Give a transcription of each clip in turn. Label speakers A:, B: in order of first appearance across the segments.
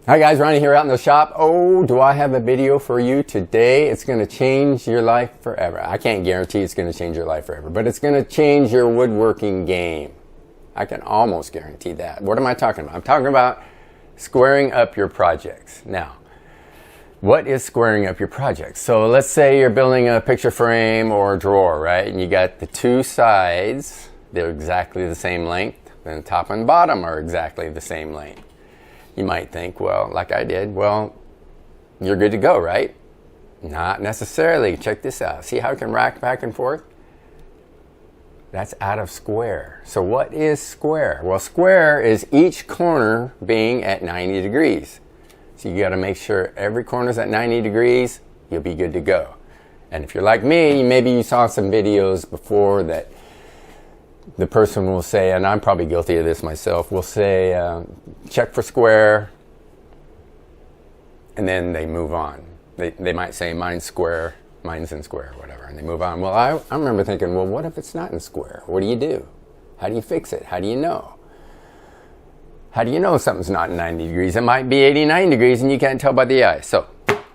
A: Hi guys, Ronnie here out in the shop. Oh, do I have a video for you today. It's going to change your life forever. I can't guarantee it's going to change your life forever, but it's going to change your woodworking game. I can almost guarantee that. What am I talking about? I'm talking about squaring up your projects. Now, what is squaring up your projects? So let's say you're building a picture frame or a drawer, right? And you got the two sides, they're exactly the same length, and the top and bottom are exactly the same length. You might think, well, like I did, well, you're good to go, right? Not necessarily. Check this out. See how it can rack back and forth? That's out of square. So what is square? Well, square is each corner being at 90 degrees. So you got to make sure every corner's at 90 degrees, you'll be good to go. And if you're like me, maybe you saw some videos before that the person will say, and I'm probably guilty of this myself, will say, check for square, and then they move on. They might say, mine's square, mine's in square, whatever, and they move on. Well, I remember thinking, well, what if it's not in square? What do? How do you fix it? How do you know? How do you know something's not 90 degrees? It might be 89 degrees, and you can't tell by the eye. So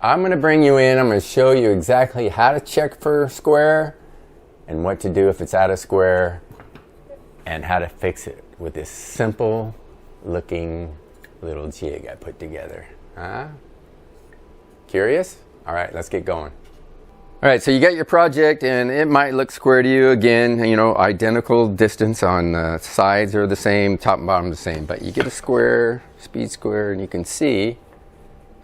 A: I'm going to bring you in. I'm going to show you exactly how to check for square and what to do if it's out of square, and how to fix it with this simple looking little jig I put together. Huh? Curious? All right, let's get going. All right, so you got your project and it might look square to you. Again, you know, identical distance on the sides are the same, top and bottom the same, but you get a square, speed square, and you can see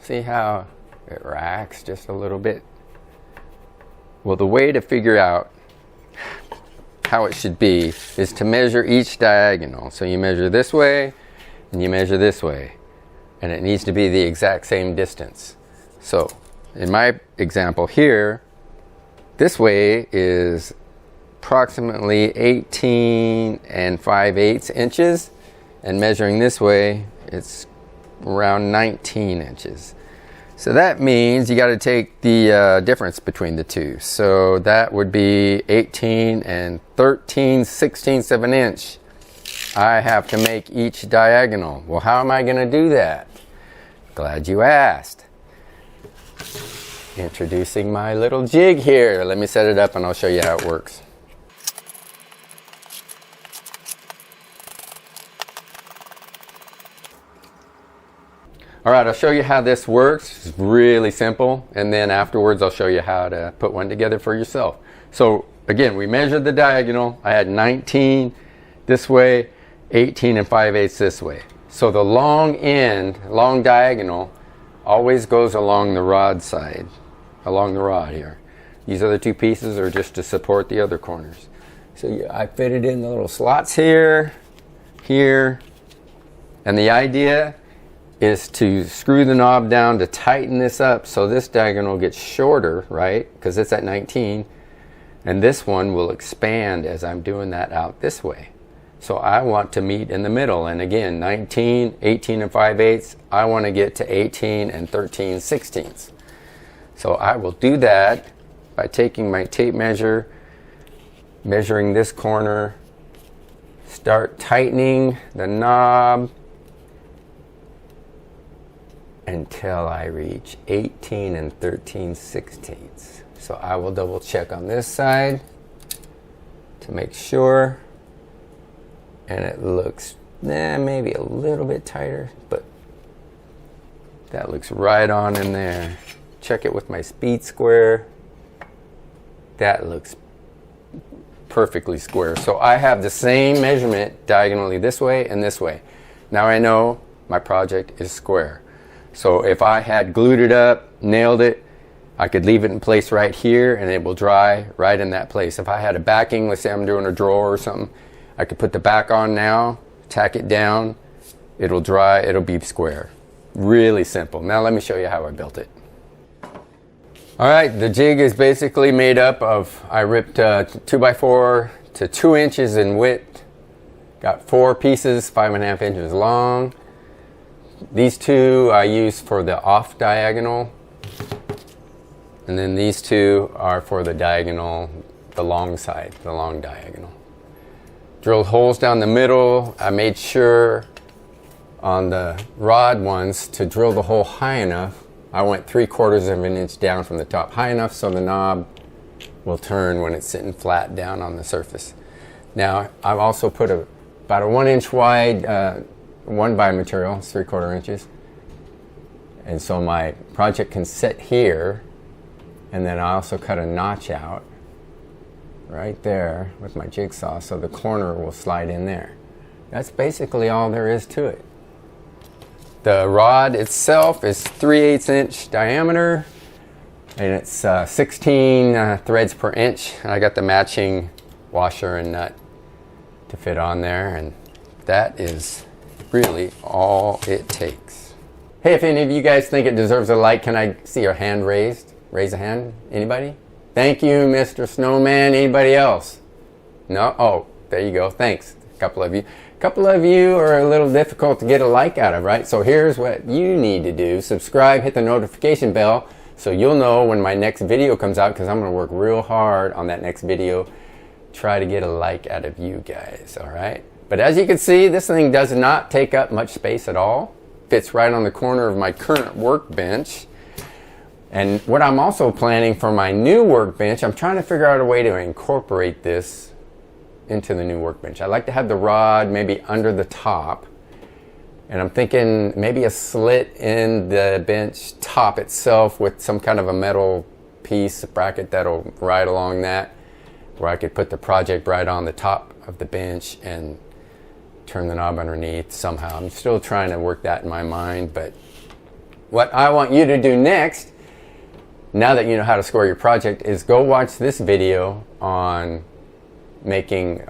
A: how it racks just a little bit. Well, the way to figure out how it should be is to measure each diagonal. So you measure this way and you measure this way, and it needs to be the exact same distance. So in my example here, this way is approximately 18 5/8 inches, and measuring this way it's around 19 inches. So that means you got to take the difference between the two. So that would be 18 and 13/16 of an inch. I have to make each diagonal. Well, how am I going to do that? Glad you asked. Introducing my little jig here. Let me set it up and I'll show you how it works. All right, I'll show you how this works. It's really simple, and then afterwards I'll show you how to put one together for yourself. So again, we measured the diagonal. I had 19 this way, 18 5/8 this way. So the long end, long diagonal, always goes along the rod side, along the rod here. These other two pieces are just to support the other corners. So I fitted in the little slots here, here, and the idea is to screw the knob down to tighten this up so this diagonal gets shorter, right? Because it's at 19, and this one will expand as I'm doing that out this way. So I want to meet in the middle, and again, 19, 18 5/8, I want to get to 18 and 13/16. So I will do that by taking my tape measure, measuring this corner, start tightening the knob until I reach 18 and 13/16. So I will double check on this side to make sure, and it looks maybe a little bit tighter, but that looks right on in there. Check it with my speed square. That looks perfectly square. So I have the same measurement diagonally this way and this way. Now I know my project is square. So if I had glued it up, nailed it, I could leave it in place right here and it will dry right in that place. If I had a backing, let's say I'm doing a drawer or something, I could put the back on now, tack it down, it'll dry, it'll be square. Really simple. Now let me show you how I built it. All right, the jig is basically made up of, I ripped 2x4 to 2 inches in width, got 4 pieces, 5.5 inches long. These two I use for the off diagonal, and then these two are for the diagonal, the long side, the long diagonal. Drilled holes down the middle. I made sure on the rod ones to drill the hole high enough. I went 3/4 of an inch down from the top, high enough so the knob will turn when it's sitting flat down on the surface. Now I've also put about a 1 inch wide 1x material, it's 3/4 inches, and so my project can sit here. And then I also cut a notch out right there with my jigsaw so the corner will slide in there. That's basically all there is to it. The rod itself is 3/8 inch diameter, and it's 16 threads per inch. And I got the matching washer and nut to fit on there, and that is really all it takes. Hey, if any of you guys think it deserves a like, can I see your hand raised? Raise a hand. Anybody? Thank you, Mr. Snowman. Anybody else? No? Oh, there you go. Thanks. A couple of you. A couple of you are a little difficult to get a like out of, right? So here's what you need to do. Subscribe, hit the notification bell so you'll know when my next video comes out, because I'm going to work real hard on that next video. Try to get a like out of you guys, all right? But as you can see, this thing does not take up much space at all. Fits right on the corner of my current workbench. And what I'm also planning for my new workbench, I'm trying to figure out a way to incorporate this into the new workbench. I'd like to have the rod maybe under the top. And I'm thinking maybe a slit in the bench top itself with some kind of a metal piece, a bracket that'll ride along that, where I could put the project right on the top of the bench and turn the knob underneath somehow. I'm still trying to work that in my mind, but what I want you to do next, now that you know how to square your project, is go watch this video on making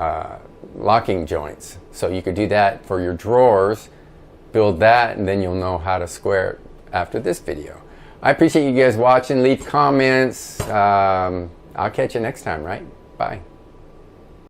A: locking joints. So you could do that for your drawers, build that, and then you'll know how to square it after this video. I appreciate you guys watching. Leave comments. I'll catch you next time, right? Bye.